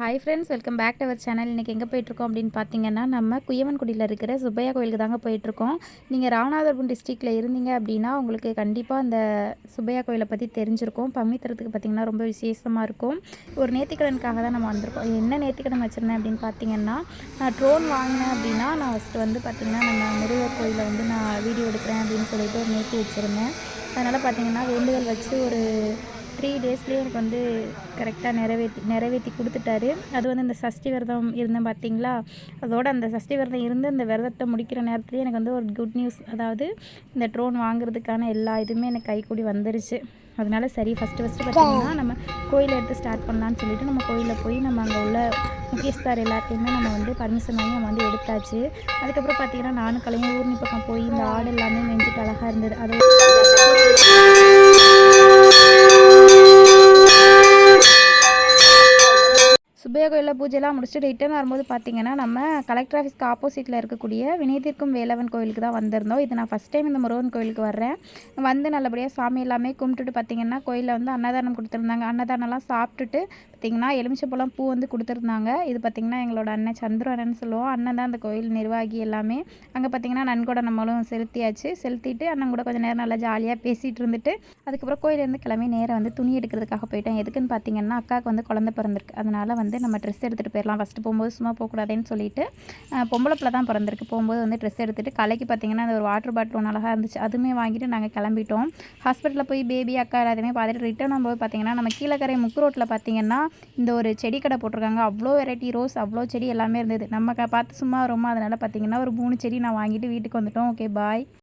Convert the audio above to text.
Hi friends, welcome back to our channel. இன்றைக்கி எங்கே போயிட்டுருக்கோம் அப்படின்னு பார்த்தீங்கன்னா, நம்ம குய்யவன்குடியில் இருக்கிற சுப்பையா கோயிலுக்கு தாங்க போயிட்டுருக்கோம். நீங்கள் ராமநாதபுரம் டிஸ்ட்ரிக்டில் இருந்தீங்க அப்படின்னா உங்களுக்கு கண்டிப்பாக அந்த சுப்பையா கோயிலை பற்றி தெரிஞ்சிருக்கும். பங்குனித்தரத்துக்கு பார்த்திங்கன்னா ரொம்ப விசேஷமாக இருக்கும். ஒரு நேர்த்திக்கடனுக்காக தான் நம்ம வந்திருக்கோம். என்ன நேர்த்திக்கடன் வச்சுருந்தேன் அப்படின்னு பார்த்தீங்கன்னா, நான் ட்ரோன் வாங்கினேன் அப்படின்னா நான் ஃபஸ்ட்டு வந்து பார்த்திங்கன்னா நம்ம முருகர் கோயிலை வந்து நான் வீடியோ எடுக்கிறேன் அப்படின்னு சொல்லிட்டு ஒரு நேர்த்தி வச்சுருந்தேன். அதனால் பார்த்திங்கன்னா வேண்டுதல் வச்சு ஒரு 3 டேஸ்லேயே எனக்கு வந்து கரெக்டாக நிறைவேற்றி கொடுத்துட்டாரு. அது வந்து இந்த சஷ்டி விரதம் இருந்தேன் பார்த்தீங்களா, அதோட அந்த சஷ்டி விரதம் இருந்து அந்த விரதத்தை முடிக்கிற நேரத்துலேயே எனக்கு வந்து ஒரு குட் நியூஸ், அதாவது இந்த ட்ரோன் வாங்குறதுக்கான எல்லா இதுவுமே எனக்கு கைக்கூடி வந்துருச்சு. அதனால சரி ஃபஸ்ட்டு பார்த்திங்கன்னா நம்ம கோயிலை எடுத்து ஸ்டார்ட் பண்ணலான்னு சொல்லிட்டு நம்ம கோயிலில் போய் நம்ம அங்கே உள்ள முக்கியஸ்தார் எல்லாத்தையுமே நம்ம வந்து பர்மிஷன் வாங்கி நம்ம வந்து எடுத்தாச்சு. அதுக்கப்புறம் பார்த்திங்கன்னா நானும் கலையும் ஊர்னி பக்கம் போய் இந்த ஆடு எல்லாமே மெஞ்சிட்டு அழகாக இருந்தது. அது சுப்பையா கோயிலில் பூஜைலாம் முடிச்சுட்டு ரிட்டர்ன் வரும்போது பார்த்திங்கன்னா நம்ம கலெக்டர் ஆஃபீஸ்க்கு ஆப்போசிட்டில் இருக்கக்கூடிய வினைதீர்க்கும் வேலவன் கோயிலுக்கு தான் வந்திருந்தோம். இது நான் ஃபஸ்ட் டைம் இந்த முருகன் கோயிலுக்கு வர்றேன். வந்து நல்லபடியாக சாமி எல்லாமே கும்பிட்டுட்டு பார்த்திங்கன்னா கோயிலில் வந்து அன்னதானம் கொடுத்துருந்தாங்க. அன்னதானம்லாம் சாப்பிட்டுட்டு பார்த்திங்கன்னா எலுமிச்சப்பழம் பூ வந்து கொடுத்துருந்தாங்க. இது பார்த்திங்கன்னா எங்களோட அண்ணன் சந்துரு அண்ணன் சொல்லுவோம். அண்ணன் தான் அந்த கோயில் நிர்வாகி எல்லாமே. அங்கே பார்த்திங்கன்னா நன்கொடை நம்மளும் செலுத்திட்டு அண்ணன் கூட கொஞ்சம் நேரம் நல்லா ஜாலியாக பேசிகிட்டு இருந்துட்டு அதுக்கப்புறம் கோயிலேருந்து கிளம்பி நேரம் வந்து துணி எடுக்கிறதுக்காக போயிட்டேன். எதுக்குன்னு பார்த்திங்கன்னா அக்காவுக்கு வந்து குழந்தை பிறந்திருக்கு. அதனால் வந்து நம்ம ட்ரெஸ் எடுத்துகிட்டு போயிடலாம். ஃபஸ்ட்டு போகும்போது சும்மா போகக்கூடாதுன்னு சொல்லிட்டு பொம்பளை பிள்ளை தான் பிறந்திருக்கு. போகும்போது வந்து ட்ரெஸ் எடுத்துகிட்டு கலைக்கு பார்த்திங்கன்னா அந்த ஒரு வாட்டர் பாட்டில் ஒன்று அழகாக இருந்துச்சு. அதுவுமே வாங்கிட்டு நாங்கள் கிளம்பிட்டோம். ஹாஸ்பிட்டலில் போய் பேபி அக்கா எல்லாத்தையுமே பார்த்துட்டு ரிட்டர்ன் ஆகும்போது பார்த்திங்கன்னா நம்ம கீழக்கரை முக்கு ரோட்டில் பார்த்திங்கன்னா இந்த ஒரு செடி கடை போட்டிருக்காங்க. அவ்வளோ வெரைட்டி ரோஸ், அவ்வளோ செடி எல்லாமே இருந்தது. நம்ம பார்த்து சும்மா வருமா, அதனால் பார்த்திங்கன்னா ஒரு 3 செடி நான் வாங்கிட்டு வீட்டுக்கு வந்துட்டோம். Okay bye.